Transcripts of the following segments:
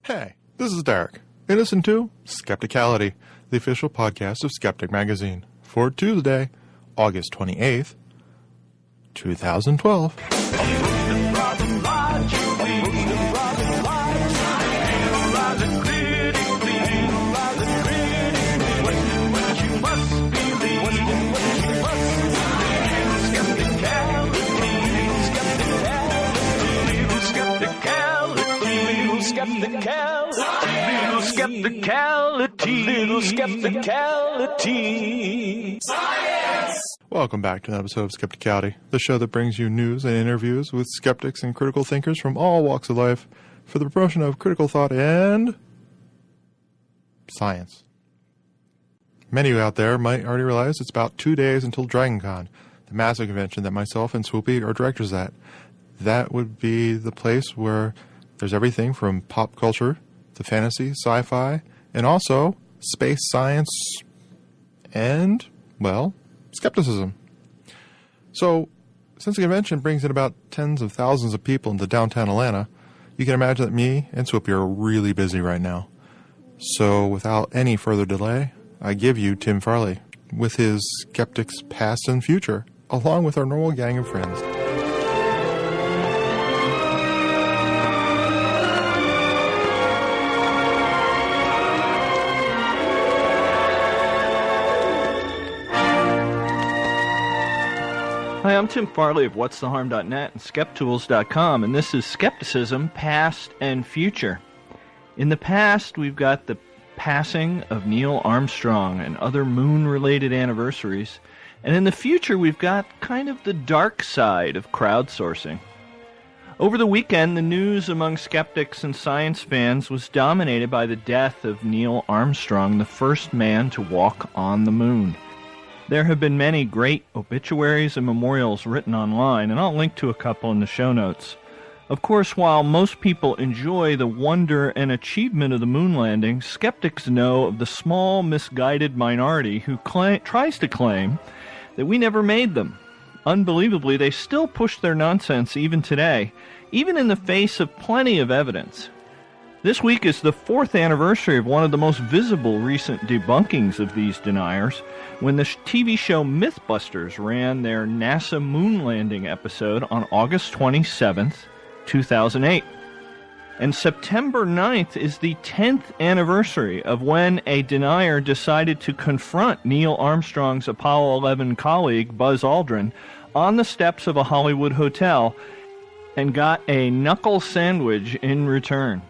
Hey, this is Derek, and listen to Skepticality, the official podcast of Skeptic Magazine, for Tuesday, August 28th, 2012. Skepticality. Science! Welcome back to an episode of Skepticality, the show that brings you news and interviews with skeptics and critical thinkers from all walks of life for the promotion of critical thought and science. Many of you out there might already realize it's about 2 days until DragonCon, the massive convention that myself and Swoopy are directors at. That would be the place where there's everything from pop culture to fantasy, sci-fi, and also space science and, well, skepticism. So, since the convention brings in about tens of thousands of people into downtown Atlanta, you can imagine that me and Swoopy are really busy right now. So, without any further delay, I give you Tim Farley with his Skeptics Past and Future, along with our normal gang of friends. Hi, I'm Tim Farley of whatstheharm.net and skeptools.com, and this is Skepticism, Past and Future. In the past, we've got the passing of Neil Armstrong and other moon-related anniversaries, and in the future, we've got kind of the dark side of crowdsourcing. Over the weekend, the news among skeptics and science fans was dominated by the death of Neil Armstrong, the first man to walk on the moon. There have been many great obituaries and memorials written online, and I'll link to a couple in the show notes. Of course, while most people enjoy the wonder and achievement of the moon landing, skeptics know of the small, misguided minority who tries to claim that we never made them. Unbelievably, they still push their nonsense even today, even in the face of plenty of evidence. This week is the 4th anniversary of one of the most visible recent debunkings of these deniers, when the TV show Mythbusters ran their NASA moon landing episode on August 27th, 2008. And September 9th is the 10th anniversary of when a denier decided to confront Neil Armstrong's Apollo 11 colleague, Buzz Aldrin, on the steps of a Hollywood hotel and got a knuckle sandwich in return.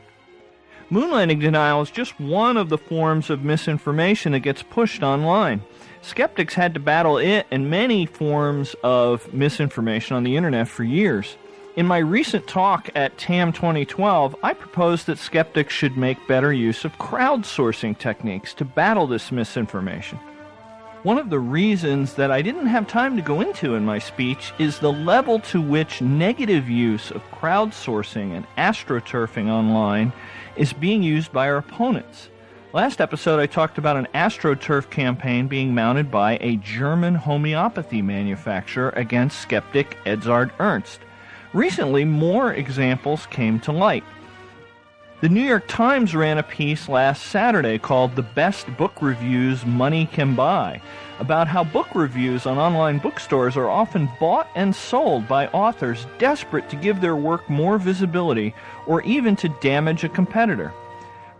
Moon landing denial is just one of the forms of misinformation that gets pushed online. Skeptics had to battle it and many forms of misinformation on the internet for years. In my recent talk at TAM 2012, I proposed that skeptics should make better use of crowdsourcing techniques to battle this misinformation. One of the reasons that I didn't have time to go into in my speech is the level to which negative use of crowdsourcing and astroturfing online is being used by our opponents. Last episode I talked about an astroturf campaign being mounted by a German homeopathy manufacturer against skeptic Edzard Ernst. Recently, more examples came to light. The New York Times ran a piece last Saturday called "The Best Book Reviews Money Can Buy," about how book reviews on online bookstores are often bought and sold by authors desperate to give their work more visibility or even to damage a competitor.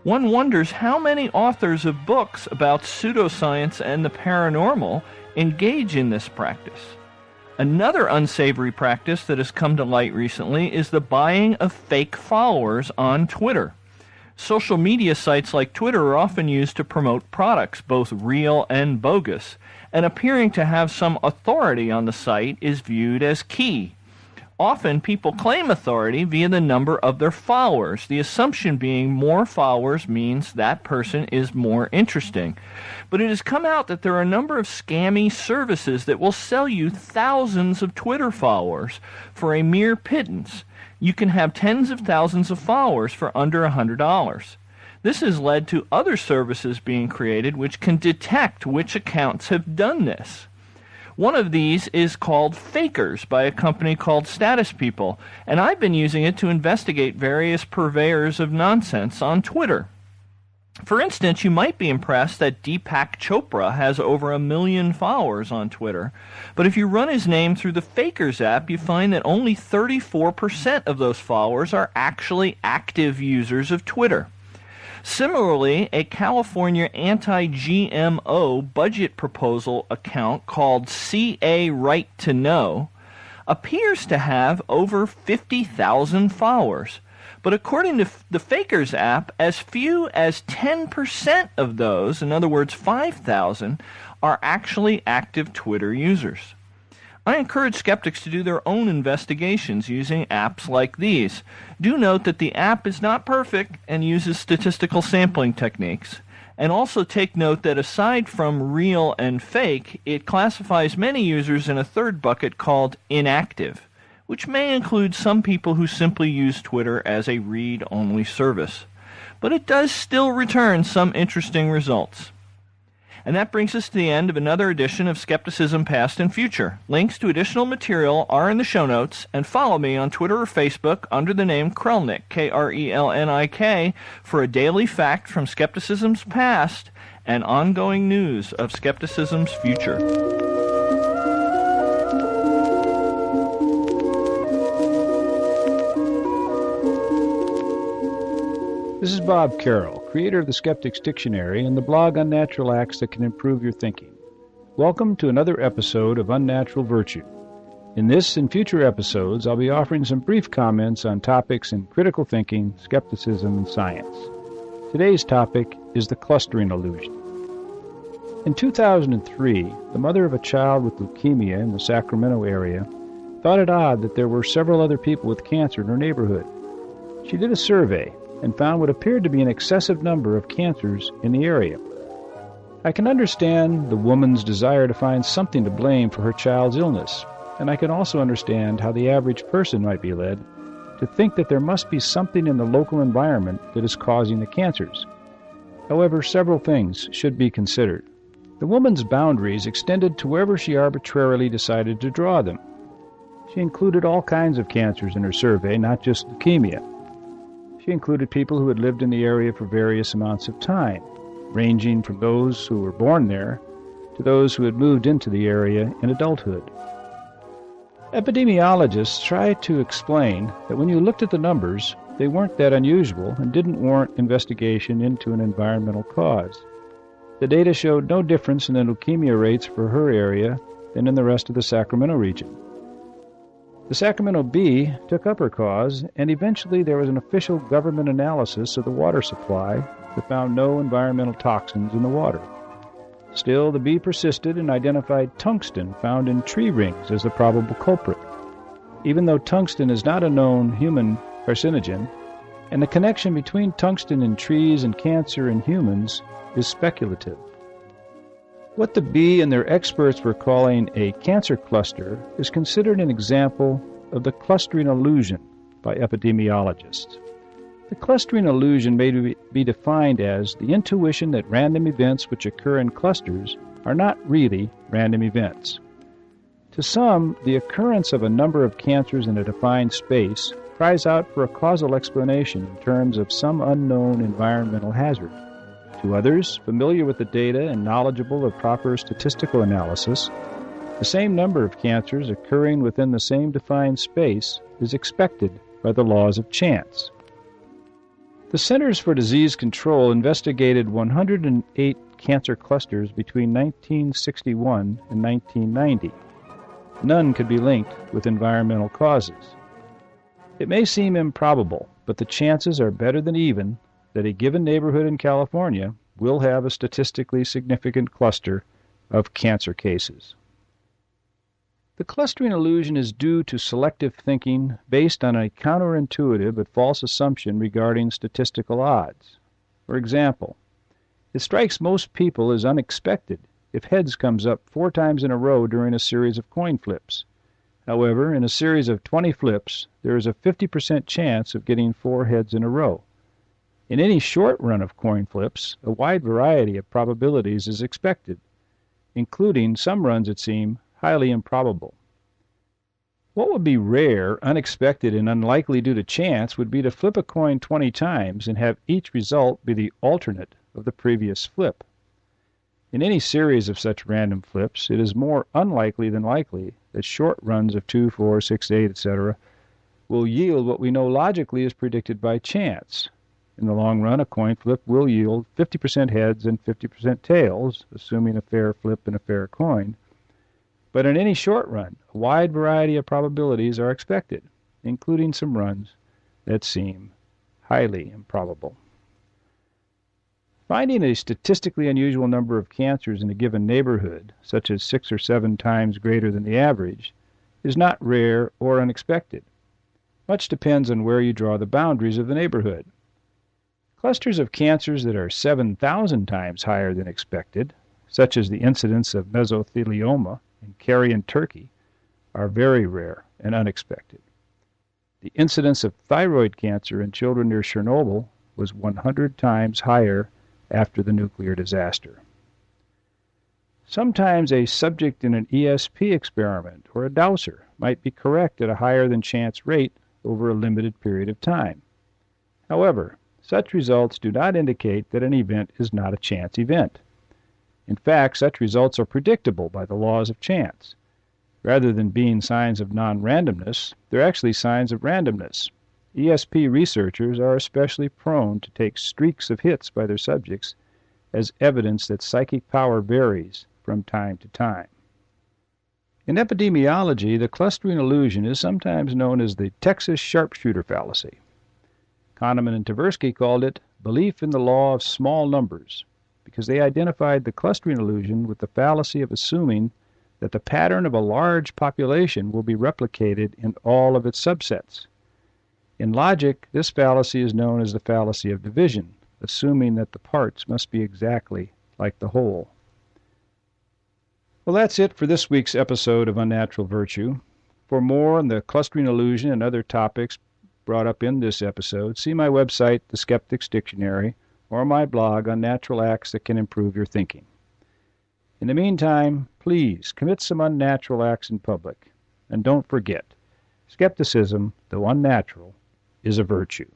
One wonders how many authors of books about pseudoscience and the paranormal engage in this practice. Another unsavory practice that has come to light recently is the buying of fake followers on Twitter. Social media sites like Twitter are often used to promote products, both real and bogus, and appearing to have some authority on the site is viewed as key. Often people claim authority via the number of their followers, the assumption being more followers means that person is more interesting. But it has come out that there are a number of scammy services that will sell you thousands of Twitter followers for a mere pittance. You can have tens of thousands of followers for under $100. This has led to other services being created which can detect which accounts have done this. One of these is called Fakers by a company called Status People, and I've been using it to investigate various purveyors of nonsense on Twitter. For instance, you might be impressed that Deepak Chopra has over 1 million followers on Twitter, but if you run his name through the Fakers app, you find that only 34% of those followers are actually active users of Twitter. Similarly, a California anti-GMO budget proposal account called CA Right to Know appears to have over 50,000 followers. But according to the Fakers app, as few as 10% of those, in other words 5,000, are actually active Twitter users. I encourage skeptics to do their own investigations using apps like these. Do note that the app is not perfect and uses statistical sampling techniques. And also take note that aside from real and fake, it classifies many users in a third bucket called inactive, which may include some people who simply use Twitter as a read-only service. But it does still return some interesting results. And that brings us to the end of another edition of Skepticism Past and Future. Links to additional material are in the show notes, and follow me on Twitter or Facebook under the name Krelnick, Krelnik, for a daily fact from Skepticism's past and ongoing news of Skepticism's future. This is Bob Carroll, creator of the Skeptic's Dictionary and the blog Unnatural Acts That Can Improve Your Thinking. Welcome to another episode of Unnatural Virtue. In this and future episodes, I'll be offering some brief comments on topics in critical thinking, skepticism, and science. Today's topic is the clustering illusion. In 2003, the mother of a child with leukemia in the Sacramento area thought it odd that there were several other people with cancer in her neighborhood. She did a survey and found what appeared to be an excessive number of cancers in the area. I can understand the woman's desire to find something to blame for her child's illness, and I can also understand how the average person might be led to think that there must be something in the local environment that is causing the cancers. However, several things should be considered. The woman's boundaries extended to wherever she arbitrarily decided to draw them. She included all kinds of cancers in her survey, not just leukemia. She included people who had lived in the area for various amounts of time, ranging from those who were born there to those who had moved into the area in adulthood. Epidemiologists tried to explain that when you looked at the numbers, they weren't that unusual and didn't warrant investigation into an environmental cause. The data showed no difference in the leukemia rates for her area than in the rest of the Sacramento region. The Sacramento Bee took up her cause, and eventually there was an official government analysis of the water supply that found no environmental toxins in the water. Still, the Bee persisted and identified tungsten found in tree rings as the probable culprit, even though tungsten is not a known human carcinogen, and the connection between tungsten in trees and cancer in humans is speculative. What the Bee and their experts were calling a cancer cluster is considered an example of the clustering illusion by epidemiologists. The clustering illusion may be defined as the intuition that random events which occur in clusters are not really random events. To some, the occurrence of a number of cancers in a defined space cries out for a causal explanation in terms of some unknown environmental hazard. To others, familiar with the data and knowledgeable of proper statistical analysis, the same number of cancers occurring within the same defined space is expected by the laws of chance. The Centers for Disease Control investigated 108 cancer clusters between 1961 and 1990. None could be linked with environmental causes. It may seem improbable, but the chances are better than even that a given neighborhood in California will have a statistically significant cluster of cancer cases. The clustering illusion is due to selective thinking based on a counterintuitive but false assumption regarding statistical odds. For example, it strikes most people as unexpected if heads comes up 4 times in a row during a series of coin flips. However, in a series of 20 flips, there is a 50% chance of getting 4 heads in a row. In any short run of coin flips, a wide variety of probabilities is expected, including some runs that seem highly improbable. What would be rare, unexpected, and unlikely due to chance would be to flip a coin 20 times and have each result be the alternate of the previous flip. In any series of such random flips, it is more unlikely than likely that short runs of 2, 4, 6, 8, etc. will yield what we know logically is predicted by chance. In the long run, a coin flip will yield 50% heads and 50% tails, assuming a fair flip and a fair coin. But in any short run, a wide variety of probabilities are expected, including some runs that seem highly improbable. Finding a statistically unusual number of cancers in a given neighborhood, such as 6 or 7 times greater than the average, is not rare or unexpected. Much depends on where you draw the boundaries of the neighborhood. Clusters of cancers that are 7,000 times higher than expected, such as the incidence of mesothelioma in carrion turkey, are very rare and unexpected. The incidence of thyroid cancer in children near Chernobyl was 100 times higher after the nuclear disaster. Sometimes a subject in an ESP experiment or a dowser might be correct at a higher than chance rate over a limited period of time. However, such results do not indicate that an event is not a chance event. In fact, such results are predictable by the laws of chance. Rather than being signs of non-randomness, they're actually signs of randomness. ESP researchers are especially prone to take streaks of hits by their subjects as evidence that psychic power varies from time to time. In epidemiology, the clustering illusion is sometimes known as the Texas sharpshooter fallacy. Kahneman and Tversky called it belief in the law of small numbers, because they identified the clustering illusion with the fallacy of assuming that the pattern of a large population will be replicated in all of its subsets. In logic, this fallacy is known as the fallacy of division, assuming that the parts must be exactly like the whole. Well, that's it for this week's episode of Unnatural Virtue. For more on the clustering illusion and other topics brought up in this episode, see my website, The Skeptic's Dictionary, or my blog, Unnatural Acts That Can Improve Your Thinking. In the meantime, please commit some unnatural acts in public. And don't forget, skepticism, though unnatural, is a virtue.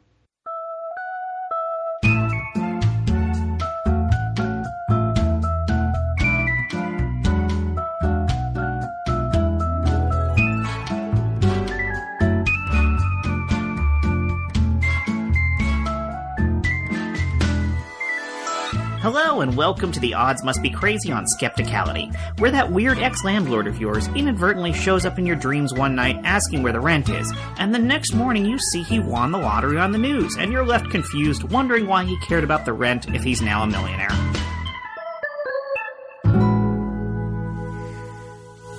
Hello and welcome to The Odds Must Be Crazy on Skepticality, where that weird ex-landlord of yours inadvertently shows up in your dreams one night asking where the rent is, and the next morning you see he won the lottery on the news, and you're left confused, wondering why he cared about the rent if he's now a millionaire.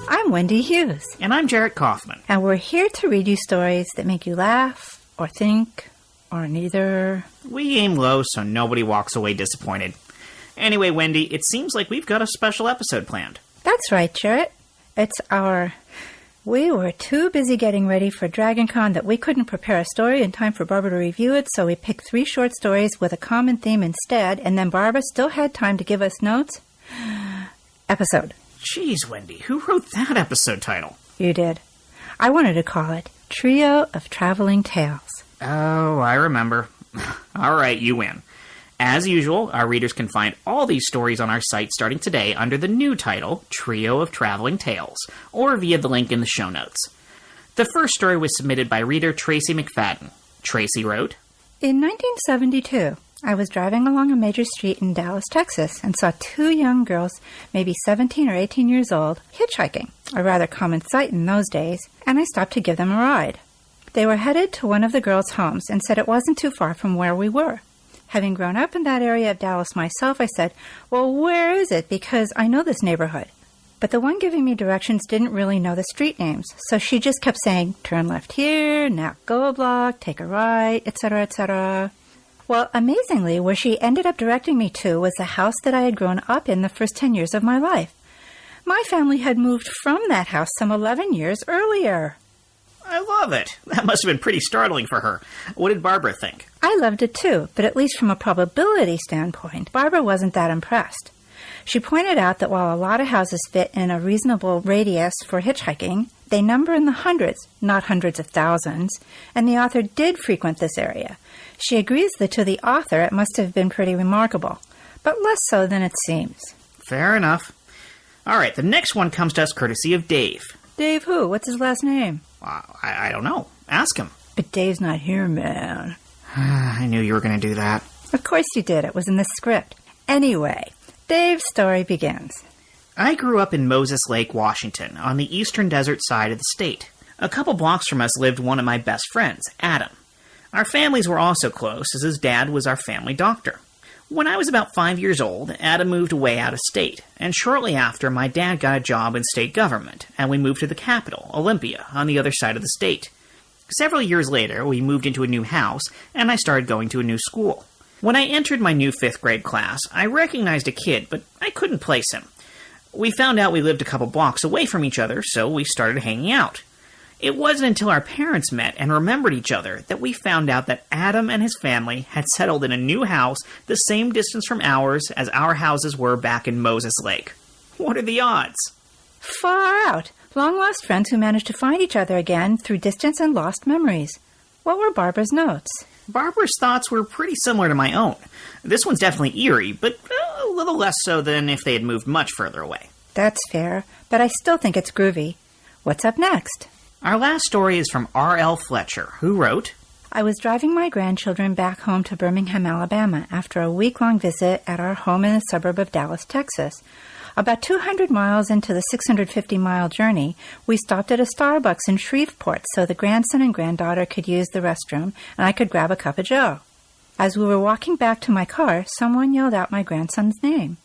I'm Wendy Hughes. And I'm Jarrett Kaufman. And we're here to read you stories that make you laugh, or think, or neither. We aim low so nobody walks away disappointed. Anyway, Wendy, it seems like we've got a special episode planned. That's right, Jarrett. We were too busy getting ready for Dragon Con that we couldn't prepare a story in time for Barbara to review it, so we picked 3 short stories with a common theme instead, and then Barbara still had time to give us notes. Episode. Jeez, Wendy, who wrote that episode title? You did. I wanted to call it Trio of Traveling Tales. Oh, I remember. All right, you win. As usual, our readers can find all these stories on our site starting today under the new title, Trio of Traveling Tales, or via the link in the show notes. The first story was submitted by reader Tracy McFadden. Tracy wrote, In 1972, I was driving along a major street in Dallas, Texas, and saw 2 young girls, maybe 17 or 18 years old, hitchhiking, a rather common sight in those days, and I stopped to give them a ride. They were headed to one of the girls' homes and said it wasn't too far from where we were. Having grown up in that area of Dallas myself, I said, well, where is it? Because I know this neighborhood. But the one giving me directions didn't really know the street names, so she just kept saying, turn left here, now go a block, take a right, etc., etc. Well, amazingly, where she ended up directing me to was the house that I had grown up in the first 10 years of my life. My family had moved from that house some 11 years earlier. I love it. That must have been pretty startling for her. What did Barbara think? I loved it too, but at least from a probability standpoint, Barbara wasn't that impressed. She pointed out that while a lot of houses fit in a reasonable radius for hitchhiking, they number in the hundreds, not hundreds of thousands, and the author did frequent this area. She agrees that to the author it must have been pretty remarkable, but less so than it seems. Fair enough. All right, the next one comes to us courtesy of Dave. Dave who? What's his last name? I don't know. Ask him. But Dave's not here, man. I knew you were going to do that. Of course you did. It was in the script. Anyway, Dave's story begins. I grew up in Moses Lake, Washington, on the eastern desert side of the state. A couple blocks from us lived one of my best friends, Adam. Our families were also close, as his dad was our family doctor. When I was about 5 years old, Adam moved away out of state, and shortly after, my dad got a job in state government, and we moved to the capital, Olympia, on the other side of the state. Several years later, we moved into a new house, and I started going to a new school. When I entered my new 5th grade class, I recognized a kid, but I couldn't place him. We found out we lived a couple blocks away from each other, so we started hanging out. It wasn't until our parents met and remembered each other that we found out that Adam and his family had settled in a new house the same distance from ours as our houses were back in Moses Lake. What are the odds? Far out. Long-lost friends who managed to find each other again through distance and lost memories. What were Barbara's notes? Barbara's thoughts were pretty similar to my own. This one's definitely eerie, but a little less so than if they had moved much further away. That's fair, but I still think it's groovy. What's up next? Our last story is from R.L. Fletcher, who wrote, I was driving my grandchildren back home to Birmingham, Alabama, after a week-long visit at our home in the suburb of Dallas, Texas. About 200 miles into the 650-mile journey, we stopped at a Starbucks in Shreveport so the grandson and granddaughter could use the restroom and I could grab a cup of joe. As we were walking back to my car, someone yelled out my grandson's name.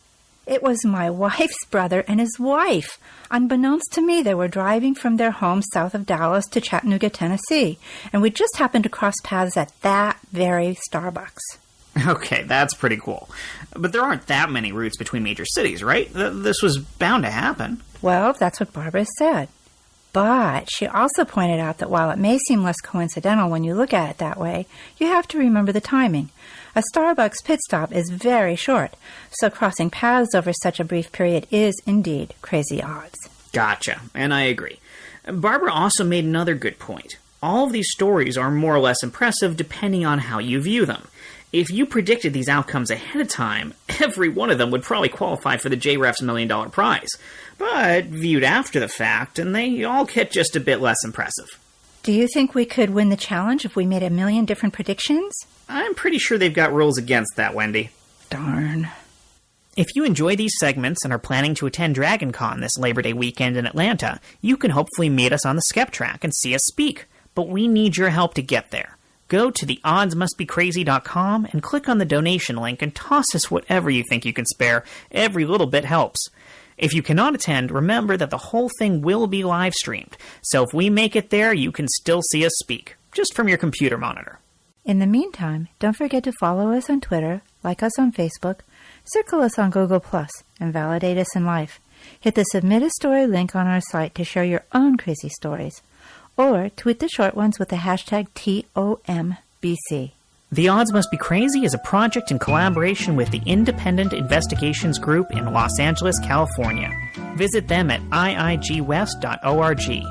It was my wife's brother and his wife. Unbeknownst to me, they were driving from their home south of Dallas to Chattanooga, Tennessee, and we just happened to cross paths at that very Starbucks. Okay, that's pretty cool. But there aren't that many routes between major cities, right? This was bound to happen. Well, that's what Barbara said. But she also pointed out that while it may seem less coincidental when you look at it that way, you have to remember the timing. A Starbucks pit stop is very short, so crossing paths over such a brief period is indeed crazy odds. Gotcha, and I agree. Barbara also made another good point. All of these stories are more or less impressive depending on how you view them. If you predicted these outcomes ahead of time, every one of them would probably qualify for the JREF's $1 million prize. But viewed after the fact, and they all get just a bit less impressive. Do you think we could win the challenge if we made 1 million different predictions? I'm pretty sure they've got rules against that, Wendy. Darn. If you enjoy these segments and are planning to attend DragonCon this Labor Day weekend in Atlanta, you can hopefully meet us on the Skep track and see us speak. But we need your help to get there. Go to theoddsmustbecrazy.com and click on the donation link and toss us whatever you think you can spare. Every little bit helps. If you cannot attend, remember that the whole thing will be live streamed. So if we make it there, you can still see us speak, just from your computer monitor. In the meantime, don't forget to follow us on Twitter, like us on Facebook, circle us on Google+, and validate us in life. Hit the Submit a Story link on our site to share your own crazy stories. Or tweet the short ones with the hashtag TOMBC. The Odds Must Be Crazy is a project in collaboration with the Independent Investigations Group in Los Angeles, California. Visit them at iigwest.org.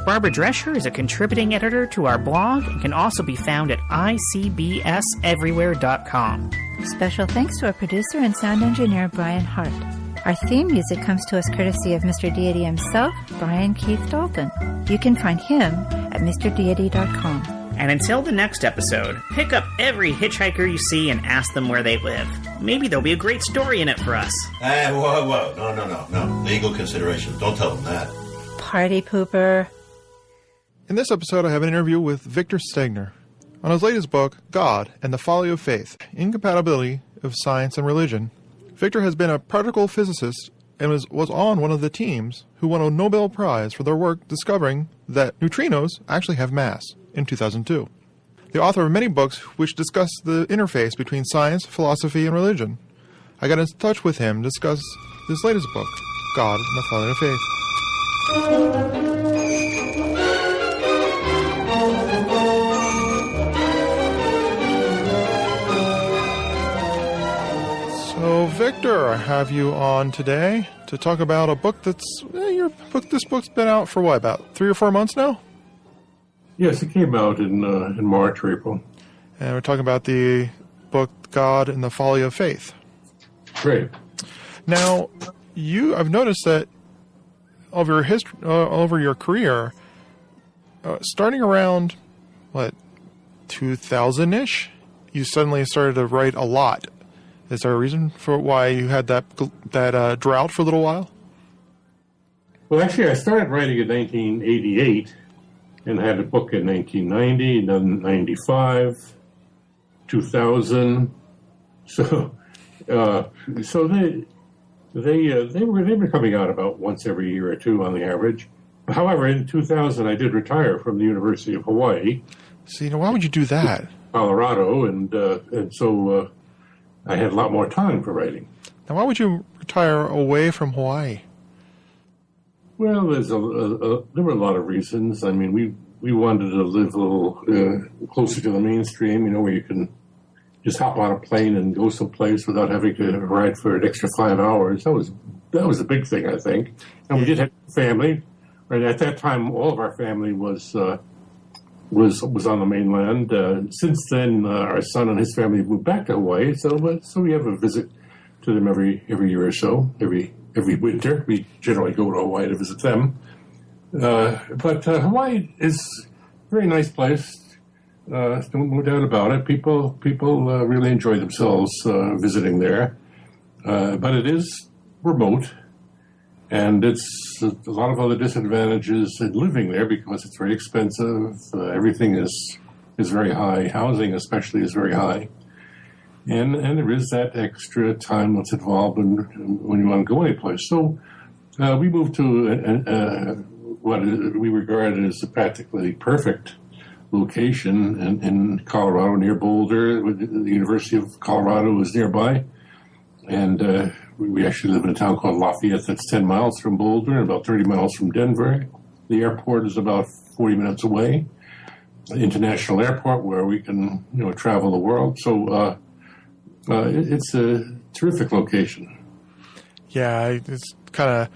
Barbara Drescher is a contributing editor to our blog and can also be found at icbseverywhere.com. Special thanks to our producer and sound engineer, Brian Hart. Our theme music comes to us courtesy of Mr. Deity himself, Brian Keith Dalton. You can find him at MrDeity.com. And until the next episode, pick up every hitchhiker you see and ask them where they live. Maybe there'll be a great story in it for us. Hey, whoa. No. Legal considerations. Don't tell them that. Party pooper. In this episode, I have an interview with Victor Stegner on his latest book, God and the Folly of Faith, Incompatibility of Science and Religion. Victor has been a particle physicist and was on one of the teams who won a Nobel Prize for their work discovering that neutrinos actually have mass in 2002. The author of many books which discuss the interface between science, philosophy, and religion. I got in touch with him to discuss this latest book, God and the Folly of Faith. So, Victor, I have you on today to talk about a book that's This book's been out for what, about 3 or 4 months now? Yes, it came out in March or April. And we're talking about the book God and the Folly of Faith. Great. Now, I've noticed that over your career, starting around 2000-ish, you suddenly started to write a lot. Is there a reason for why you had that drought for a little while? Well, actually, I started writing in 1988 and had a book in 1990, then 95, 2000. So they were coming out about once every year or two on the average. However, in 2000, I did retire from the University of Hawaii. See, why would you do that? Colorado, and so I had a lot more time for writing. Now, why would you retire away from Hawaii? Well, there were a lot of reasons. I mean, we wanted to live a little closer to the mainstream, where you can just hop on a plane and go someplace without having to ride for an extra 5 hours. That was a big thing, I think. And we did have family. Right at that time, all of our family was on the mainland. Since then, our son and his family moved back to Hawaii, so we have a visit to them every year or so. Every winter, we generally go to Hawaii to visit them. But Hawaii is a very nice place. No doubt about it. People really enjoy themselves visiting there. But it is remote, and it's a lot of other disadvantages in living there because it's very expensive. Everything is very high. Housing, especially, is very high. And there is that extra time that's involved when you want to go anyplace. So we moved to what we regard as a practically perfect location in Colorado, near Boulder. The University of Colorado is nearby. And we actually live in a town called Lafayette that's 10 miles from Boulder and about 30 miles from Denver. The airport is about 40 minutes away. The international airport where we can travel the world. So it's a terrific location. Yeah, it's kind of,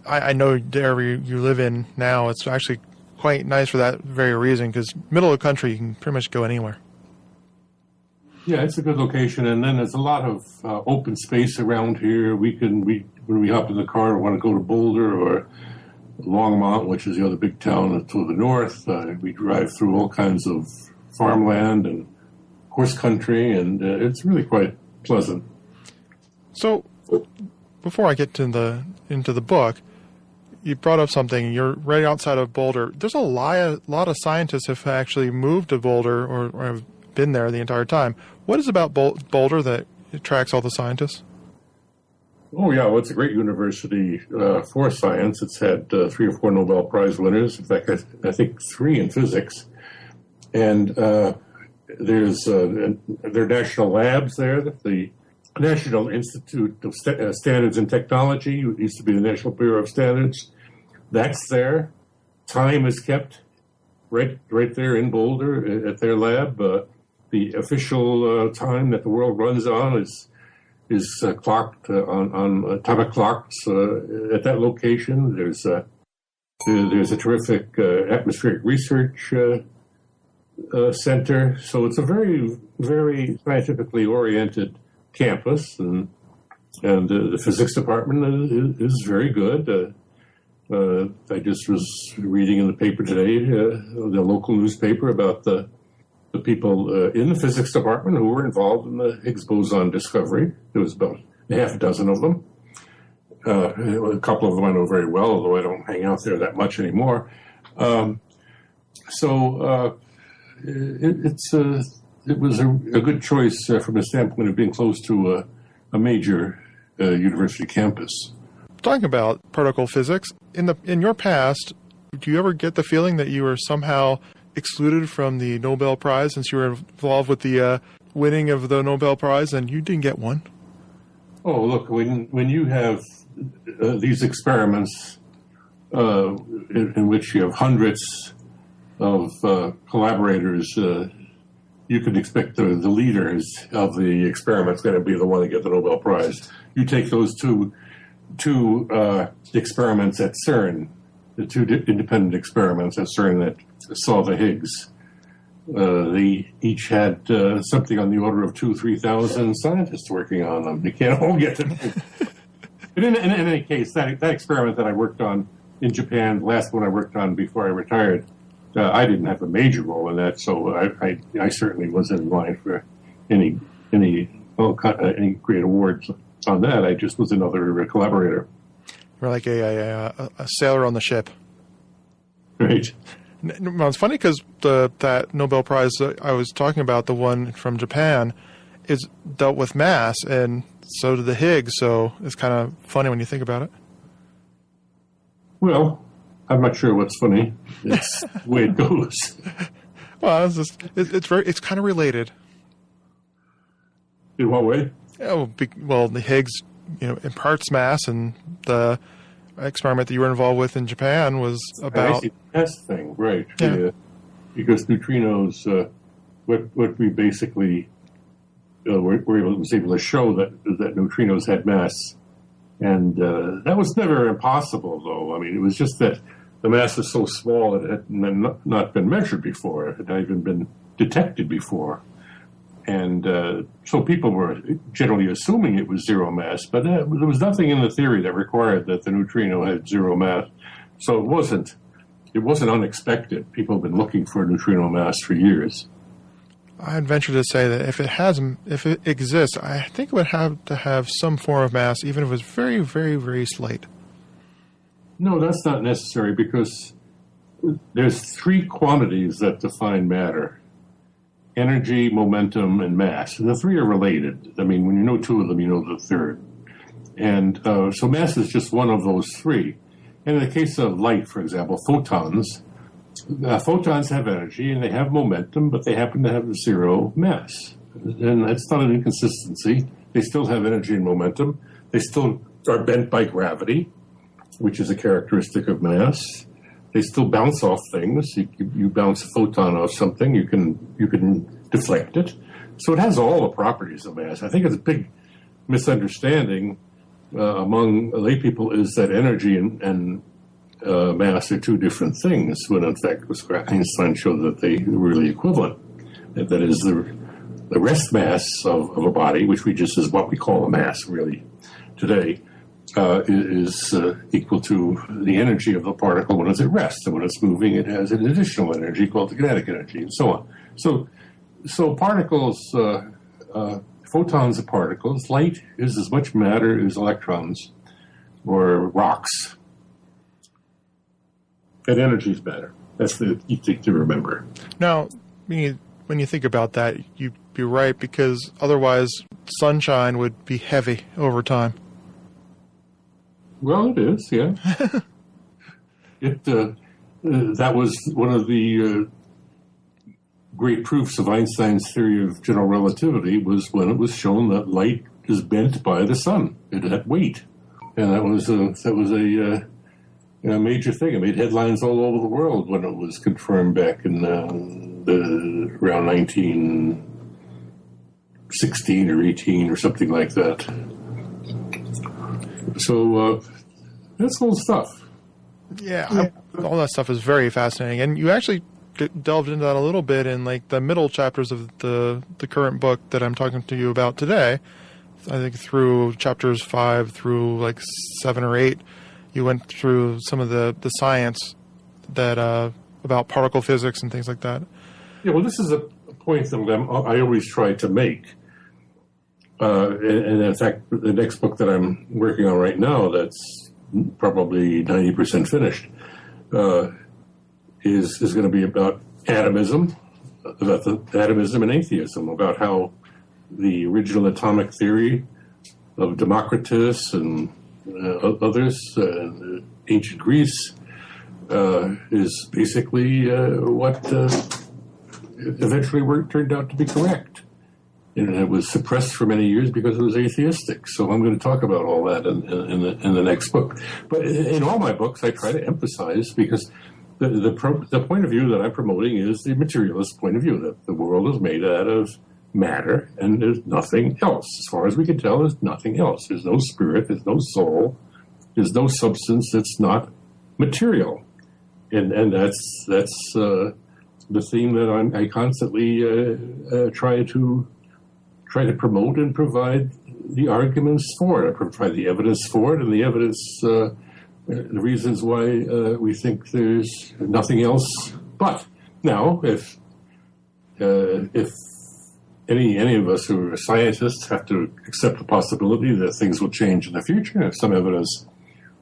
I know the area you live in now, it's actually quite nice for that very reason, because middle of the country, you can pretty much go anywhere. Yeah, it's a good location, and then there's a lot of open space around here. When we hop in the car and want to go to Boulder or Longmont, which is the other big town to the north, we drive through all kinds of farmland and horse country, and it's really quite pleasant. So, before I get into the book, you brought up something. You're right outside of Boulder. There's a lot of scientists have actually moved to Boulder or have been there the entire time. What is about Boulder that attracts all the scientists? Oh, yeah. Well, it's a great university for science. It's had 3 or 4 Nobel Prize winners. In fact, I think 3 in physics. And there's there are national labs there. The National Institute of Standards and Technology, it used to be the National Bureau of Standards, that's there. Time is kept right there in Boulder at their lab. The official time that the world runs on is clocked on atomic clocks at that location. There's a terrific atmospheric research center. So it's a very, very scientifically oriented campus, and the physics department is very good. I just was reading in the paper today, the local newspaper, about the people in the physics department who were involved in the Higgs boson discovery. There was about a half a dozen of them. A couple of them I know very well, although I don't hang out there that much anymore. It was a good choice from the standpoint of being close to a major university campus. Talking about particle physics, in your past, do you ever get the feeling that you were somehow excluded from the Nobel Prize since you were involved with the winning of the Nobel Prize and you didn't get one? Oh, look, when you have these experiments in which you have hundreds of collaborators you can expect the leaders of the experiment's going to be the one to get the Nobel Prize. You take those two experiments at CERN, the two independent experiments at CERN that saw the Higgs. They each had something on the order of 2,000-3,000 scientists working on them. They can't all get to them. But in any case, that experiment that I worked on in Japan, the last one I worked on before I retired, I didn't have a major role in that, so I certainly wasn't in line for any great awards on that. I just was another collaborator. You're like a sailor on the ship. Right. Well, it's funny because that Nobel Prize I was talking about, the one from Japan, is dealt with mass, and so did the Higgs, so it's kind of funny when you think about it. Well, I'm not sure what's funny. It's the way it goes. Well, it's kind of related. In what way? Oh, well, the Higgs, imparts mass, and the experiment that you were involved with in Japan was about the mass thing, right? Yeah. Because neutrinos, what we basically was able to show that neutrinos had mass. And that was never impossible, though. I mean, it was just that the mass was so small it had not been measured before. It had not even been detected before. And so people were generally assuming it was zero mass, but there was nothing in the theory that required that the neutrino had zero mass. So it wasn't unexpected. People have been looking for neutrino mass for years. I'd venture to say that if it exists, I think it would have to have some form of mass, even if it was very, very, very slight. No, that's not necessary, because there's three quantities that define matter: energy, momentum, and mass. And the three are related. I mean, when you know two of them, you know the third. And so mass is just one of those three. And in the case of light, for example, photons have energy and they have momentum, but they happen to have zero mass. And that's not an inconsistency. They still have energy and momentum. They still are bent by gravity, which is a characteristic of mass. They still bounce off things. You bounce a photon off something, you can deflect it. So it has all the properties of mass. I think it's a big misunderstanding among lay people is that energy and mass are two different things, when in fact Einstein showed that they were really equivalent. That is, the rest mass of a body, which is what we call a mass really today, is equal to the energy of the particle when it's at rest. And when it's moving, it has an additional energy called the kinetic energy, and so on. So particles, photons are particles. Light is as much matter as electrons or rocks. And energy is matter. That's the key thing to remember. Now, when you think about that, you'd be right, because otherwise sunshine would be heavy over time. Well, it is, yeah. That was one of the great proofs of Einstein's theory of general relativity, was when it was shown that light is bent by the sun. It had weight, and that was a major thing. It made headlines all over the world when it was confirmed back in around 1916 or 18 or something like that. So that's old stuff. Yeah, all that stuff is very fascinating, and you actually delved into that a little bit in like the middle chapters of the current book that I'm talking to you about today. I think through chapters 5 through like 7 or 8, you went through some of the science that about particle physics and things like that. Yeah, well, this is a point that I always try to make. And in fact, the next book that I'm working on right now, that's probably 90% finished, is going to be about atomism, and atheism, about how the original atomic theory of Democritus and others, ancient Greece, is basically what eventually turned out to be correct. And it was suppressed for many years because it was atheistic. So I'm going to talk about all that in the next book. But in all my books, I try to emphasize, because the point of view that I'm promoting is the materialist point of view, that the world is made out of matter and there's nothing else. As far as we can tell, there's nothing else. There's no spirit, there's no soul, there's no substance that's not material. And that's the theme that I constantly try to promote and provide the arguments for it. I provide the evidence for it, and the evidence, the reasons why we think there's nothing else. But now, if any of us who are scientists have to accept the possibility that things will change in the future, if some evidence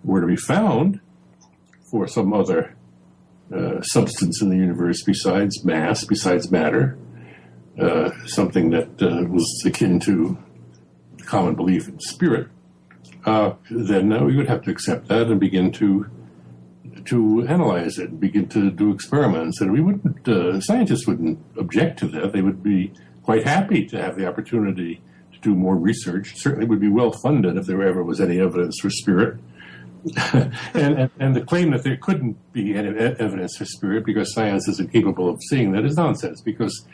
were to be found for some other substance in the universe besides mass, besides matter, something that was akin to common belief in spirit, then we would have to accept that and begin to analyze it, and begin to do experiments. And we wouldn't, scientists wouldn't object to that. They would be quite happy to have the opportunity to do more research. Certainly would be well funded if there ever was any evidence for spirit. and the claim that there couldn't be any evidence for spirit because science is incapable of seeing that is nonsense, because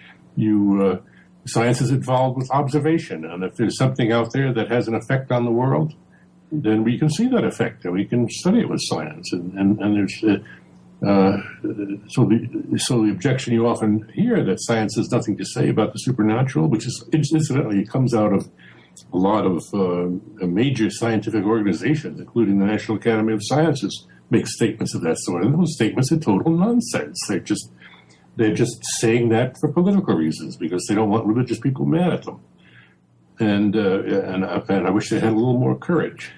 science is involved with observation, and if there's something out there that has an effect on the world, then we can see that effect and we can study it with science. And there's so the objection you often hear that science has nothing to say about the supernatural, which is incidentally comes out of a lot of major scientific organizations, including the National Academy of Sciences, make statements of that sort. And those statements are total nonsense. They're just saying that for political reasons because they don't want religious people mad at them. And I wish they had a little more courage.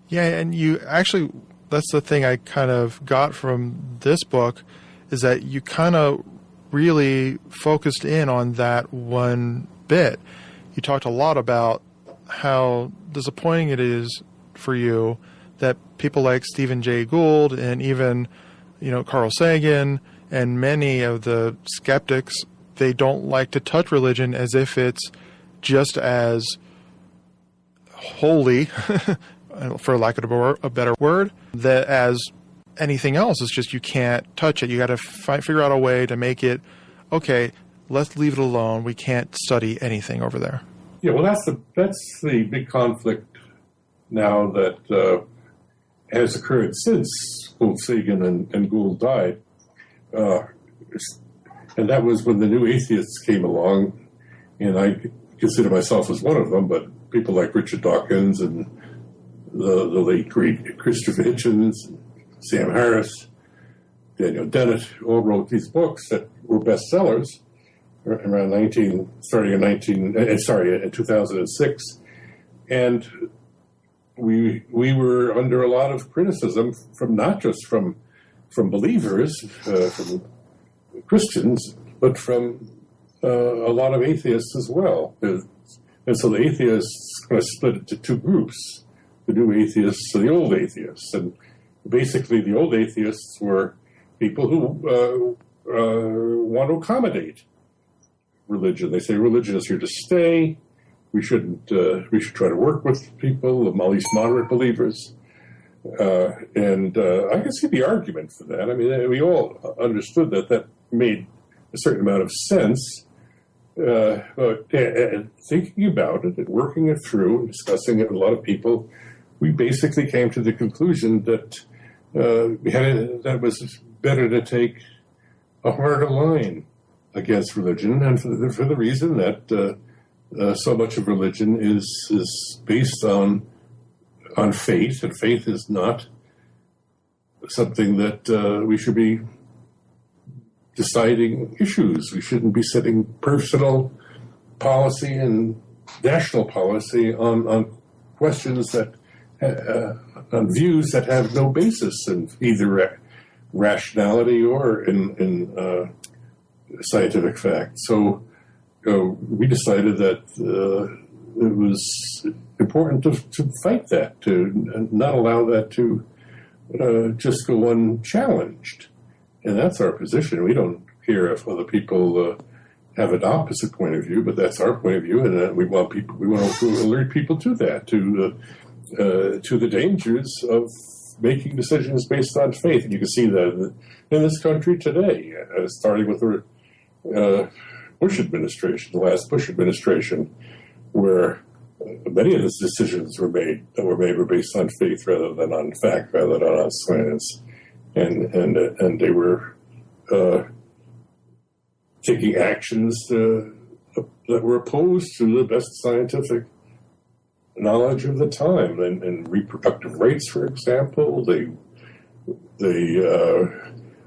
Yeah, and you actually, that's the thing I kind of got from this book, is that you kind of really focused in on that one bit. You talked a lot about how disappointing it is for you that people like Stephen Jay Gould and even, Carl Sagan and many of the skeptics, they don't like to touch religion as if it's just as holy, for lack of a better word, that as anything else. It's just you can't touch it. You got to figure out a way to make it, okay, let's leave it alone. We can't study anything over there. Yeah, well, that's the big conflict now that has occurred since both Sagan and Gould died. And that was when the new atheists came along, and I consider myself as one of them, but people like Richard Dawkins and the late great Christopher Hitchens, Sam Harris, Daniel Dennett, all wrote these books that were bestsellers around in 2006. And we were under a lot of criticism from not just from believers, from Christians, but from a lot of atheists as well. And so the atheists kind of split into two groups, the new atheists and the old atheists. And basically the old atheists were people who want to accommodate religion. They say religion is here to stay. We should try to work with people, at least moderate believers. And I can see the argument for that. I mean, we all understood that made a certain amount of sense. But thinking about it and working it through and discussing it with a lot of people, we basically came to the conclusion that that was better to take a harder line against religion, and for the reason that so much of religion is based on faith, and faith is not something that we should be deciding issues. We shouldn't be setting personal policy and national policy on questions that on views that have no basis in either rationality or in scientific fact. So we decided that it was important to fight that, to not allow that to just go unchallenged. And that's our position. We don't care if other people have an opposite point of view, but that's our point of view, and we want to alert people to that, to the dangers of making decisions based on faith. And you can see that in this country today, starting with the Bush administration, the last Bush administration, where many of the decisions were based on faith rather than on fact, rather than on science, and they were taking actions that were opposed to the best scientific knowledge of the time. And reproductive rights, for example, they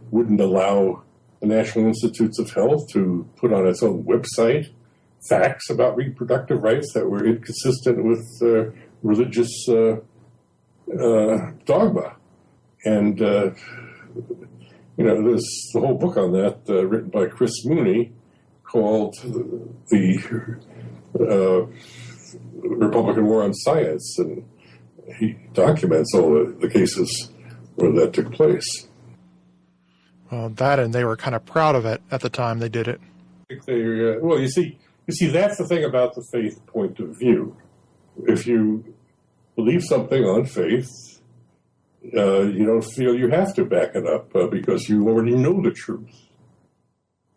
wouldn't allow the National Institutes of Health to put on its own website facts about reproductive rights that were inconsistent with religious dogma. And, there's the whole book on that written by Chris Mooney called The Republican War on Science. And he documents all the cases where that took place. Well, and they were kind of proud of it at the time they did it. You see, that's the thing about the faith point of view. If you believe something on faith, you don't feel you have to back it up because you already know the truth.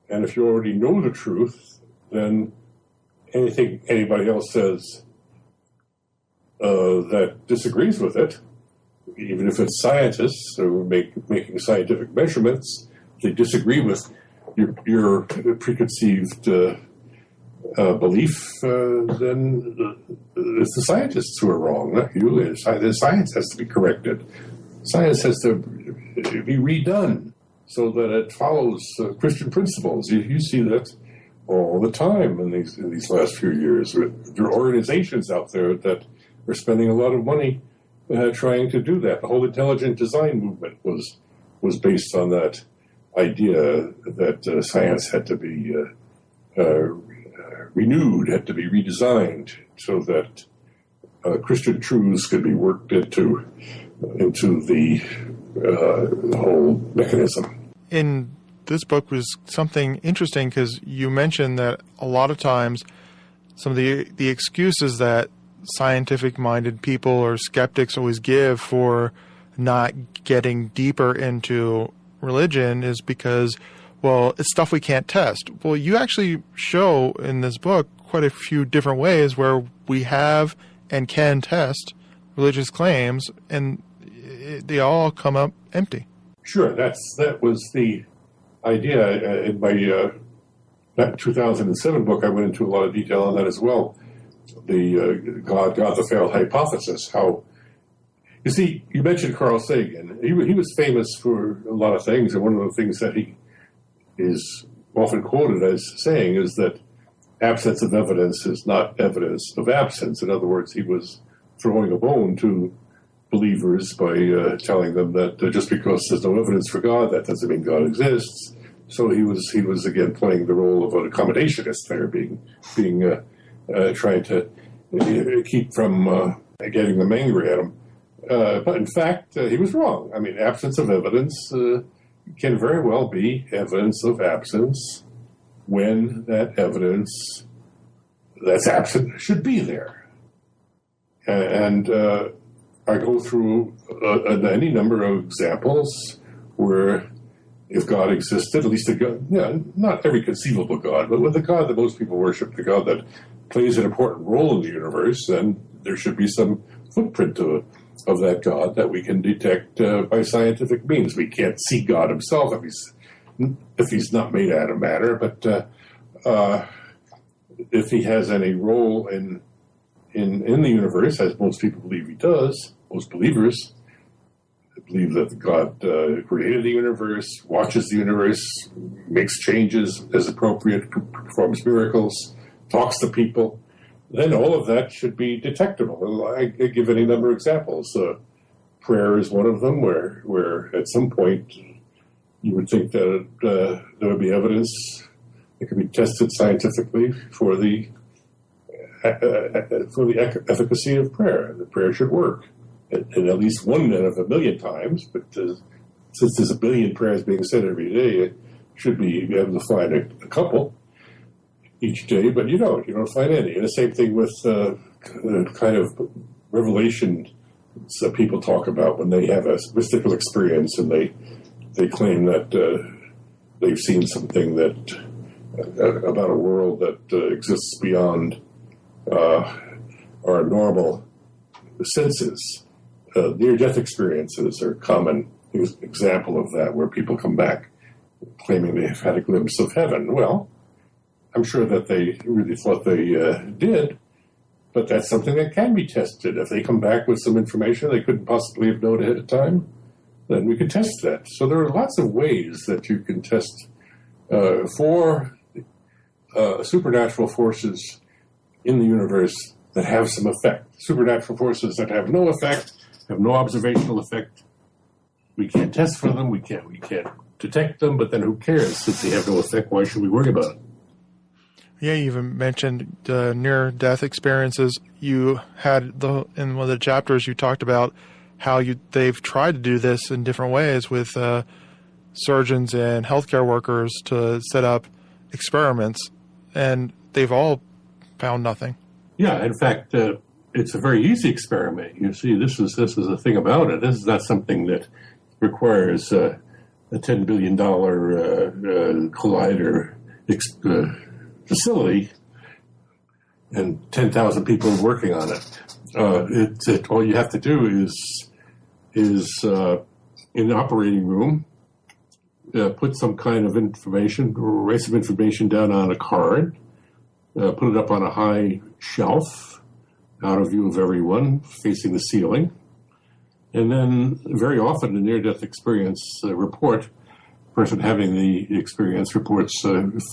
And if you already know the truth, then anything anybody else says that disagrees with it, even if it's scientists who are making scientific measurements, if they disagree with your preconceived belief, then it's the scientists who are wrong, not you. The science has to be corrected. Science has to be redone so that it follows Christian principles. You see that all the time in these last few years. There are organizations out there that are spending a lot of money trying to do that. The whole intelligent design movement was based on that idea that science had to be renewed, had to be redesigned, so that Christian truths could be worked into the whole mechanism. In this book was something interesting because you mentioned that a lot of times some of the excuses that scientific-minded people or skeptics always give for not getting deeper into religion is because, well, it's stuff we can't test. Well, you actually show in this book quite a few different ways where we have and can test religious claims, and they all come up empty. Sure, that was the idea. In my that 2007 book, I went into a lot of detail on that as well. The God the failed hypothesis. How, you see, you mentioned Carl Sagan. He was famous for a lot of things, and one of the things that he is often quoted as saying is that absence of evidence is not evidence of absence. In other words, he was throwing a bone to believers by telling them that just because there's no evidence for God, that doesn't mean God exists. So he was again playing the role of an accommodationist there, being trying to keep from getting them angry at him. But in fact, he was wrong. I mean, absence of evidence can very well be evidence of absence when that evidence that's absent should be there. And I go through any number of examples where if God existed, at least a God, not every conceivable God, but with the God that most people worship, the God that plays an important role in the universe, then there should be some footprint of that God that we can detect by scientific means. We can't see God himself if he's not made out of matter, but if he has any role in the universe, as most people believe he does, most believers believe that God created the universe, watches the universe, makes changes as appropriate, performs miracles, talks to people, then all of that should be detectable. I give any number of examples. Prayer is one of them, where at some point you would think that there would be evidence that could be tested scientifically for the efficacy of prayer. The prayer should work. And at least one out of a million times, but since there's a billion prayers being said every day, it should be able to find a couple each day, but you don't find any. And the same thing with kind of revelation So people talk about when they have a mystical experience and they claim that they've seen something that about a world that exists beyond our normal senses. Near-death experiences are a common example of that, where people come back claiming they have had a glimpse of heaven. Well, I'm sure that they really thought they did, but that's something that can be tested. If they come back with some information they couldn't possibly have known ahead of time, then we can test that. So there are lots of ways that you can test for supernatural forces in the universe that have some effect. Supernatural forces that have no effect, have no observational effect. We can't test for them. We can't detect them. But then who cares? Since they have no effect, why should we worry about it? Yeah, you even mentioned near-death experiences. You had in one of the chapters you talked about how they've tried to do this in different ways with surgeons and healthcare workers to set up experiments, and they've all found nothing. Yeah, in fact, it's a very easy experiment. You see, this is the thing about it. This is not something that requires a $10 billion collider facility and 10,000 people working on it. All you have to do is in the operating room, put some kind of information, write some information down on a card, put it up on a high shelf, out of view of everyone, facing the ceiling. And then very often the near-death experience report, the person having the experience reports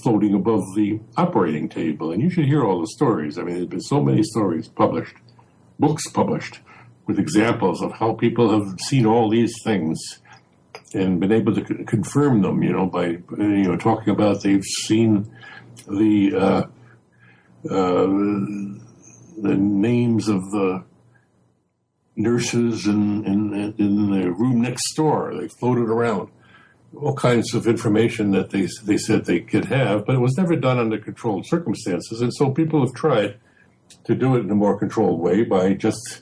floating above the operating table. And you should hear all the stories. I mean, there's been so many stories published, books published, with examples of how people have seen all these things and been able to confirm them, by talking about they've seen the names of the nurses in the room next door. They floated around all kinds of information that they said they could have, but it was never done under controlled circumstances. And so people have tried to do it in a more controlled way by just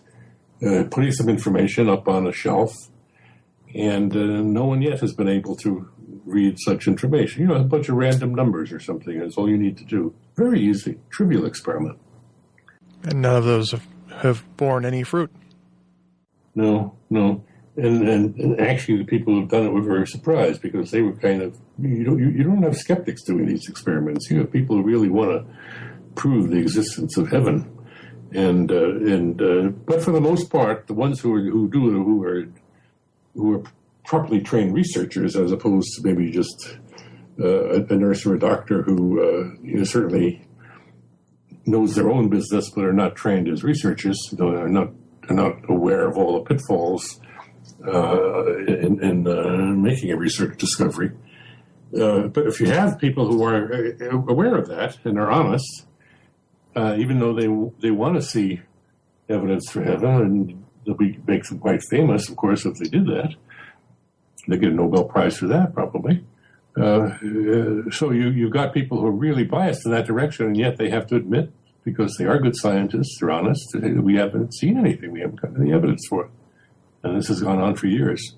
putting some information up on a shelf, and no one yet has been able to read such information. A bunch of random numbers or something is all you need to do. Very easy, trivial experiment. And none of those have borne any fruit. No. And actually the people who've done it were very surprised, because they were kind of, you don't have skeptics doing these experiments. You have people who really want to prove the existence of heaven. But for the most part, the ones who are properly trained researchers, as opposed to maybe just a nurse or a doctor who certainly knows their own business but are not trained as researchers, are not aware of all the pitfalls in making a research discovery. But if you have people who are aware of that and are honest, even though they want to see evidence for heaven, and make them quite famous, of course, if they did that. They get a Nobel Prize for that, probably. So you've got people who are really biased in that direction, and yet they have to admit, because they are good scientists, they're honest, we haven't seen anything, we haven't got any evidence for it. And this has gone on for years.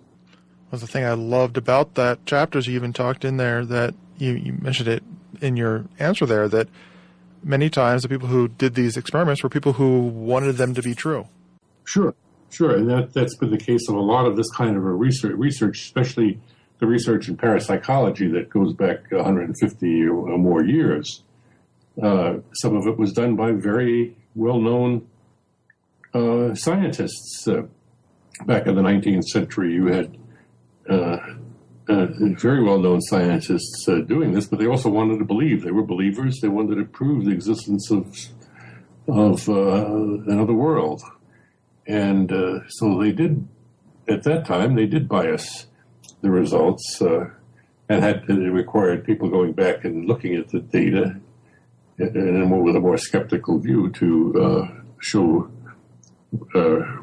Well, the thing I loved about that chapter is you even talked in there that you mentioned it in your answer there, that many times the people who did these experiments were people who wanted them to be true. Sure, and that's been the case of a lot of this kind of a research, especially the research in parapsychology that goes back 150 or more years. Some of it was done by very well-known scientists. Back in the 19th century, you had very well-known scientists doing this, but they also wanted to believe. They were believers. They wanted to prove the existence of another world. And so they did, at that time, they did bias the results and it required people going back and looking at the data and with a more skeptical view to show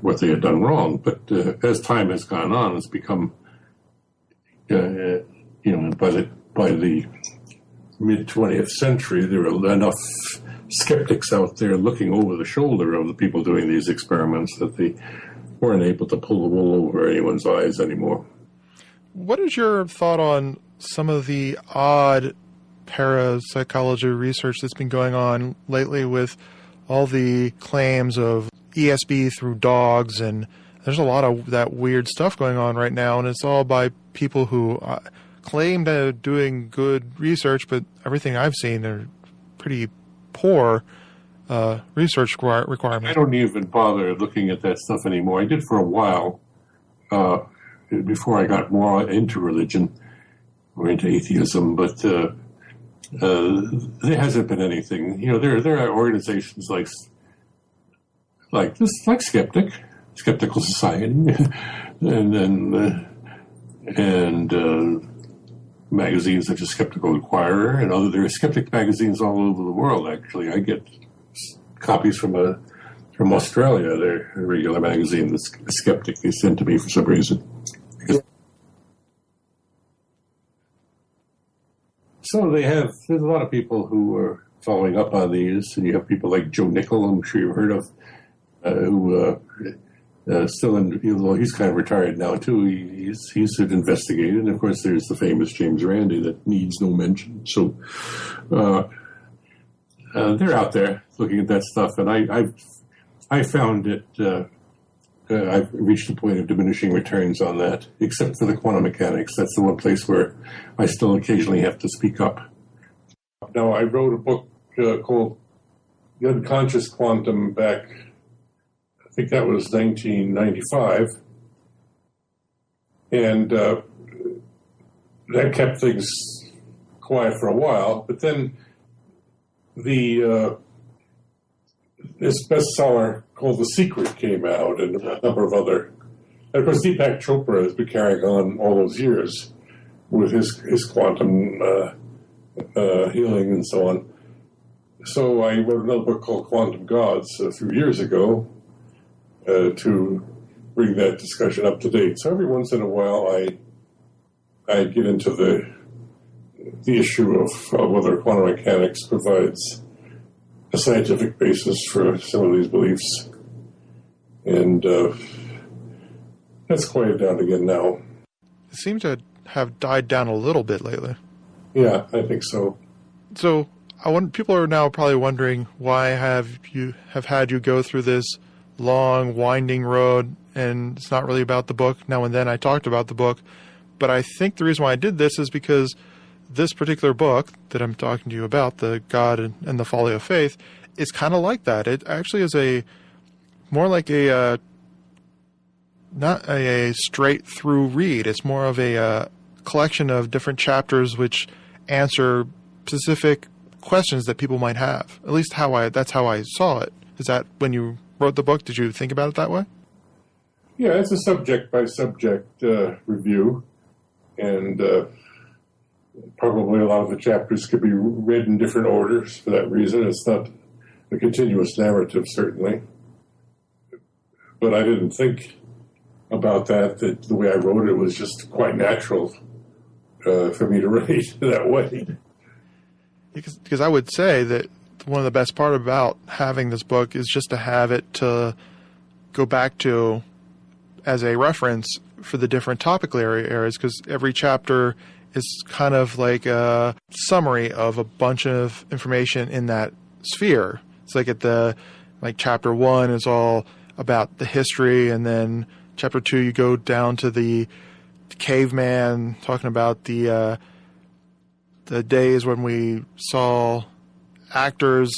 what they had done wrong. But as time has gone on, it's become, by the mid-20th century, there were enough skeptics out there looking over the shoulder of the people doing these experiments that weren't able to pull the wool over anyone's eyes anymore. What is your thought on some of the odd parapsychology research that's been going on lately with all the claims of ESP through dogs, and there's a lot of that weird stuff going on right now, and it's all by people who claim to doing good research, but everything I've seen are pretty poor research requirements. I don't even bother looking at that stuff anymore. I did for a while before I got more into religion or into atheism, but there hasn't been anything. You know, there are organizations like Skeptical Society, and magazines such as Skeptical Inquirer, and there are skeptic magazines all over the world. Actually, I get copies from Australia. They're a regular magazine that's Skeptic. They sent to me for some reason. So there's a lot of people who are following up on these, and you have people like Joe Nickel, I'm sure you've heard of, who still, although he's kind of retired now too, he's investigated. And of course, there's the famous James Randi that needs no mention. So they're out there looking at that stuff, and I found it. I've reached a point of diminishing returns on that, except for the quantum mechanics. That's the one place where I still occasionally have to speak up. Now, I wrote a book called The Unconscious Quantum back, I think that was 1995. And that kept things quiet for a while. But then this bestseller called The Secret came out, and a number of other. And of course, Deepak Chopra has been carrying on all those years with his quantum healing and so on. So I wrote another book called Quantum Gods a few years ago to bring that discussion up to date. So every once in a while, I get into the issue of whether quantum mechanics provides a scientific basis for some of these beliefs. And that's quieted down again now. It seems to have died down a little bit lately. Yeah, I think so. So people are now probably wondering, why have had you go through this long, winding road, and it's not really about the book. Now and then I talked about the book, but I think the reason why I did this is because this particular book that I'm talking to you about, the God and the Folly of Faith, is kind of like that. It actually is more like not a straight through read. It's more of a collection of different chapters which answer specific questions that people might have. At least that's how I saw it. Is that when you wrote the book, did you think about it that way? Yeah, it's a subject by subject review, and probably a lot of the chapters could be read in different orders for that reason. It's not a continuous narrative, certainly. But I didn't think about that the way I wrote it was just quite natural for me to write that way. Because I would say that one of the best part about having this book is just to have it to go back to as a reference for the different topical areas, because every chapter is kind of like a summary of a bunch of information in that sphere. It's like chapter 1 is all about the history, and then chapter 2 you go down to the caveman, talking about the days when we saw actors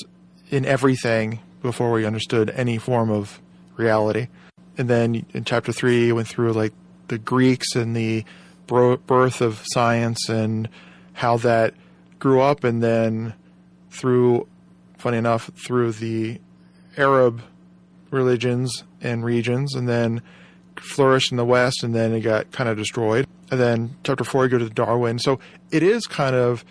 in everything before we understood any form of reality. And then in chapter 3 you went through like the Greeks and the birth of science and how that grew up, and then funny enough, through the Arab religions and regions, and then flourished in the West, and then it got kind of destroyed. And then chapter 4, you go to Darwin. So it is kind of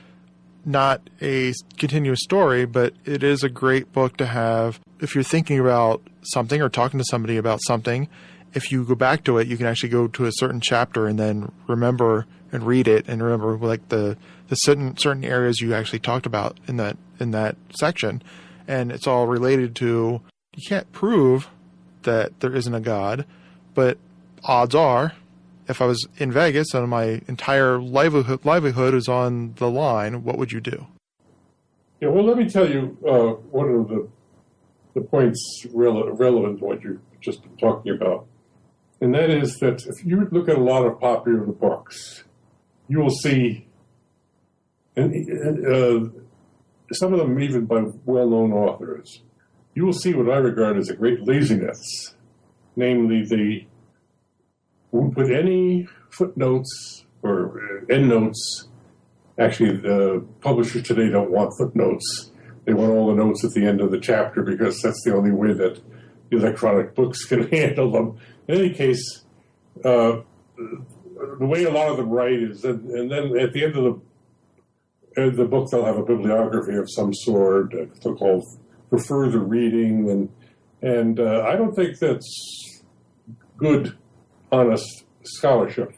not a continuous story, but it is a great book to have if you're thinking about something or talking to somebody about something. If you go back to it, you can actually go to a certain chapter and then remember and read it, and remember like the certain areas you actually talked about in that section. And it's all related to, you can't prove that there isn't a God, But odds are, if I was in Vegas and my entire livelihood is on the line, what would you do? Yeah, well, let me tell you one of the points relevant to what you've just been talking about. And that is that if you look at a lot of popular books, you will see, and some of them even by well-known authors, you will see what I regard as a great laziness. Namely, they won't put any footnotes or endnotes. Actually, the publishers today don't want footnotes. They want all the notes at the end of the chapter because that's the only way that the electronic books can handle them. In any case, the way a lot of them write is, and then at the end of the book, they'll have a bibliography of some sort, they'll call for further reading, and I don't think that's good, honest scholarship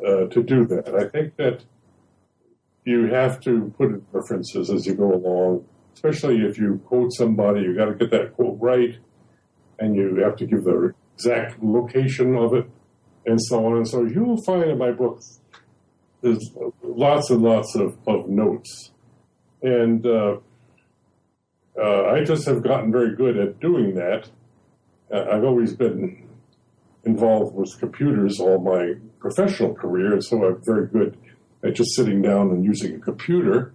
to do that. I think that you have to put in references as you go along, especially if you quote somebody, you got to get that quote right, and you have to give the exact location of it, and so on. And so you will find in my book there's lots and lots of notes. And I just have gotten very good at doing that. I've always been involved with computers all my professional career, and so I'm very good at just sitting down and using a computer.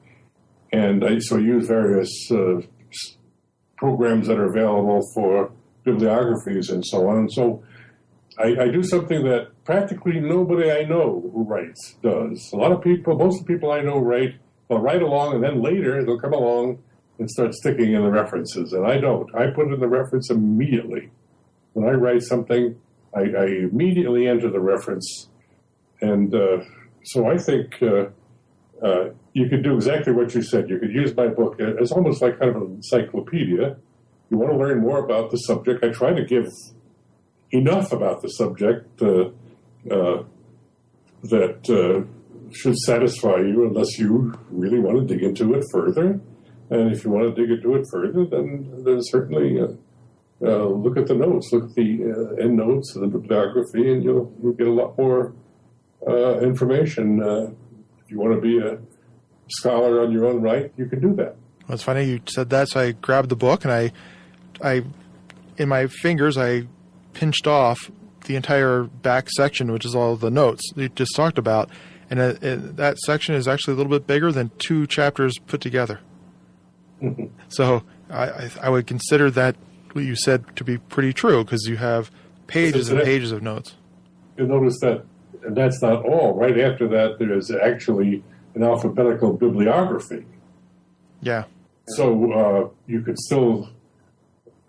And I use various programs that are available for bibliographies and so on. And so I do something that practically nobody I know who writes does. A lot of people, most of the people I know they'll write along, and then later they'll come along and start sticking in the references. And I don't. I put in the reference immediately. When I write something, I immediately enter the reference. And so I think you could do exactly what you said. You could use my book as almost like kind of an encyclopedia. You want to learn more about the subject. I try to give enough about the subject that should satisfy you, unless you really want to dig into it further. And if you want to dig into it further, then certainly look at the notes, look at the end notes of the bibliography, and you'll get a lot more information. If you want to be a scholar on your own right, you can do that. Well, it's funny you said that. So I grabbed the book, and I in my fingers, I pinched off the entire back section, which is all the notes you just talked about. And that section is actually a little bit bigger than 2 chapters put together. Mm-hmm. So I would consider that what you said to be pretty true, because you have pages and pages of notes. You'll notice that, and that's not all. Right after that, there is actually an alphabetical bibliography. Yeah. So you could still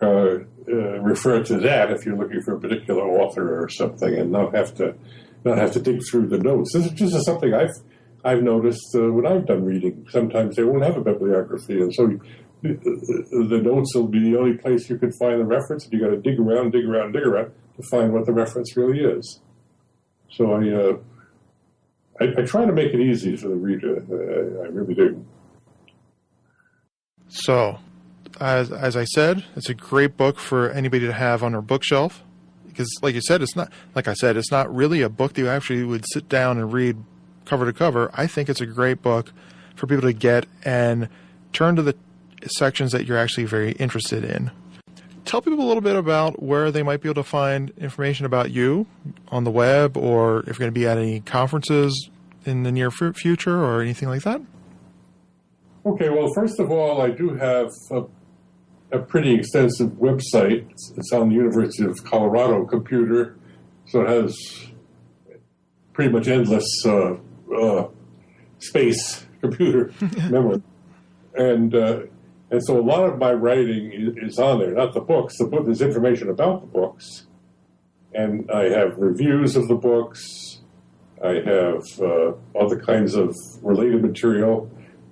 refer to that if you're looking for a particular author or something, and not have to dig through the notes. This is just something I've noticed when I've done reading. Sometimes they won't have a bibliography, and so the notes will be the only place you can find the reference, and you got to dig around to find what the reference really is. So I try to make it easy for the reader. I really do. So, as I said, it's a great book for anybody to have on their bookshelf, because, like you said, it's not really a book that you actually would sit down and read cover to cover. I think it's a great book for people to get and turn to the sections that you're actually very interested in. Tell people a little bit about where they might be able to find information about you on the web, or if you're going to be at any conferences in the near future or anything like that. Okay, well, first of all, I do have a pretty extensive website. It's on the University of Colorado computer, so it has pretty much endless space, computer memory. And so a lot of my writing is on there, not the books. There's information about the books. And I have reviews of the books. I have other kinds of related material.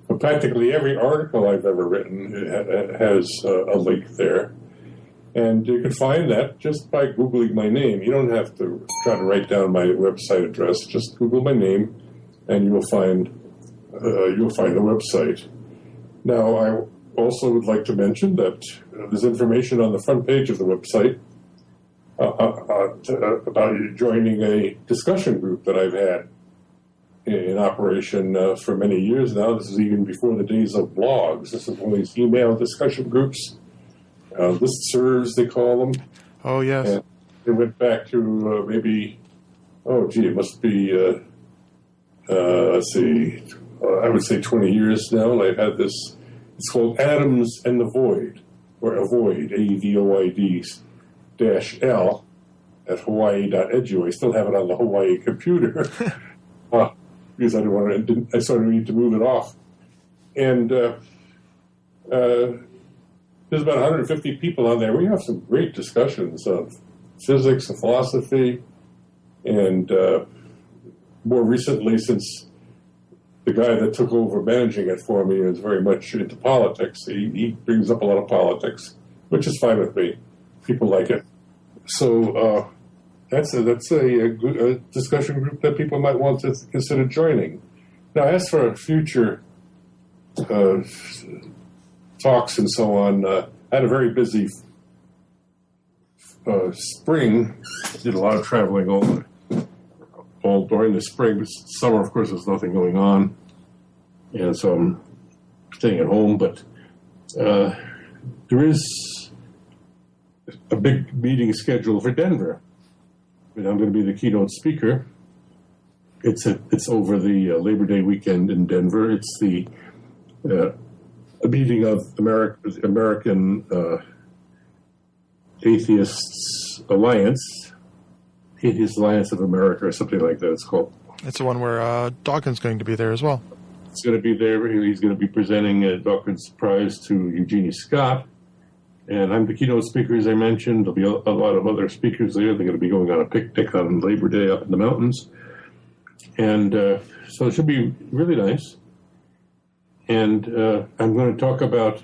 But practically every article I've ever written has a link there. And you can find that just by Googling my name. You don't have to try to write down my website address. Just Google my name, and you will find the website. Now, I also would like to mention that there's information on the front page of the website about joining a discussion group that I've had in operation for many years now. This is even before the days of blogs. This is one of these email discussion groups, listservs they call them. Oh, yes. And it went back to it must be, let's see, I would say 20 years now. And I've had this, it's called Atoms and the Void, or Avoid, AVOID -L at hawaii.edu. I still have it on the Hawaii computer because I sort of need to move it off. And there's about 150 people on there. We have some great discussions of physics and philosophy, and more recently, since the guy that took over managing it for me is very much into politics, he brings up a lot of politics, which is fine with me. People like it. So that's a good discussion group that people might want to consider joining. Now, as for future talks and so on, I had a very busy spring. Did a lot of traveling all during the spring. Summer, of course, there's nothing going on, and so I'm staying at home. But there is a big meeting scheduled for Denver, and I'm going to be the keynote speaker. It's over the Labor Day weekend in Denver. It's the a meeting of American Atheists Alliance, Atheist Alliance of America, or something like that it's called. It's the one where Dawkins going to be there as well. He's going to be there. He's going to be presenting a Dawkins Prize to Eugenie Scott. And I'm the keynote speaker, as I mentioned. There'll be a lot of other speakers there. They're going to be going on a picnic on Labor Day up in the mountains. And so it should be really nice. And I'm going to talk about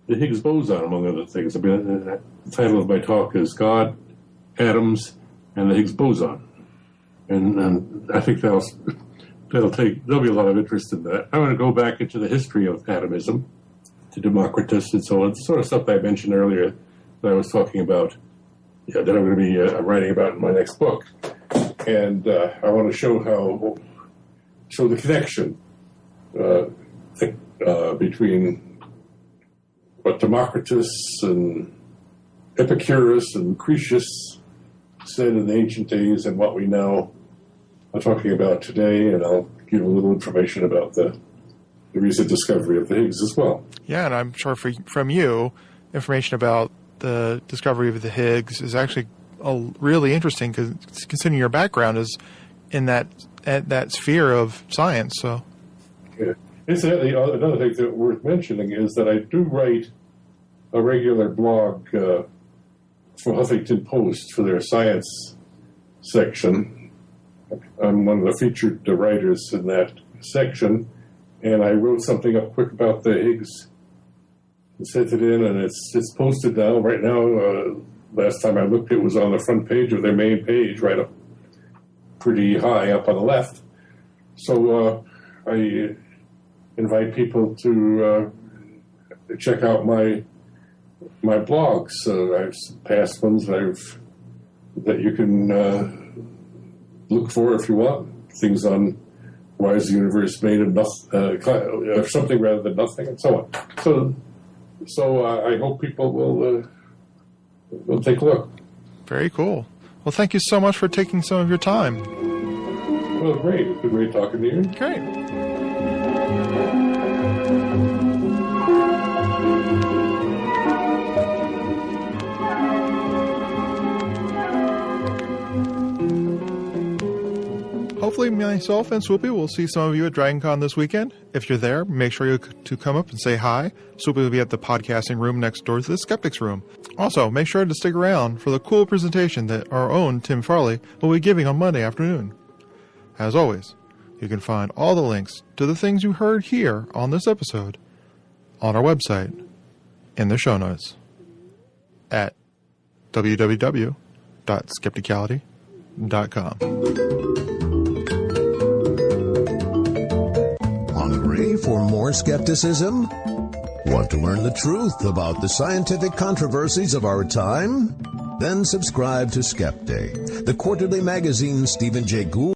the Higgs boson, among other things. I mean, the title of my talk is God, Atoms, and the Higgs boson. And I think there'll be a lot of interest in that. I'm going to go back into the history of atomism, to Democritus and so on, the sort of stuff that I mentioned earlier that I was talking about, that I'm going to be writing about in my next book. And I want to show the connection between what Democritus and Epicurus and Lucretius said in the ancient days and what we now are talking about today. And I'll give a little information about the recent discovery of the Higgs as well. Yeah, and I'm sure from you, information about the discovery of the Higgs is actually really interesting, because considering your background is in that sphere of science. So, yeah. Incidentally, another thing that's worth mentioning is that I do write a regular blog for Huffington Post for their science section. I'm one of the featured writers in that section. And I wrote something up quick about the Higgs and sent it in, and it's posted now. Right now, last time I looked, it was on the front page of their main page, right up pretty high up on the left. So I invite people to check out my blogs. I have some past ones that you can look for if you want. Things on why is the universe made of nothing, something rather than nothing, and so on. So I hope people will take a look. Very cool. Well, thank you so much for taking some of your time. Well, great. It's been great talking to you. Great. Hopefully myself and Swoopy will see some of you at DragonCon this weekend. If you're there, make sure to come up and say hi. Swoopy will be at the podcasting room next door to the Skeptics room. Also, make sure to stick around for the cool presentation that our own Tim Farley will be giving on Monday afternoon. As always, you can find all the links to the things you heard here on this episode on our website in the show notes at www.skepticality.com. Hungry for more skepticism? Want to learn the truth about the scientific controversies of our time? Then subscribe to Skepday, the quarterly magazine Stephen Jay Gould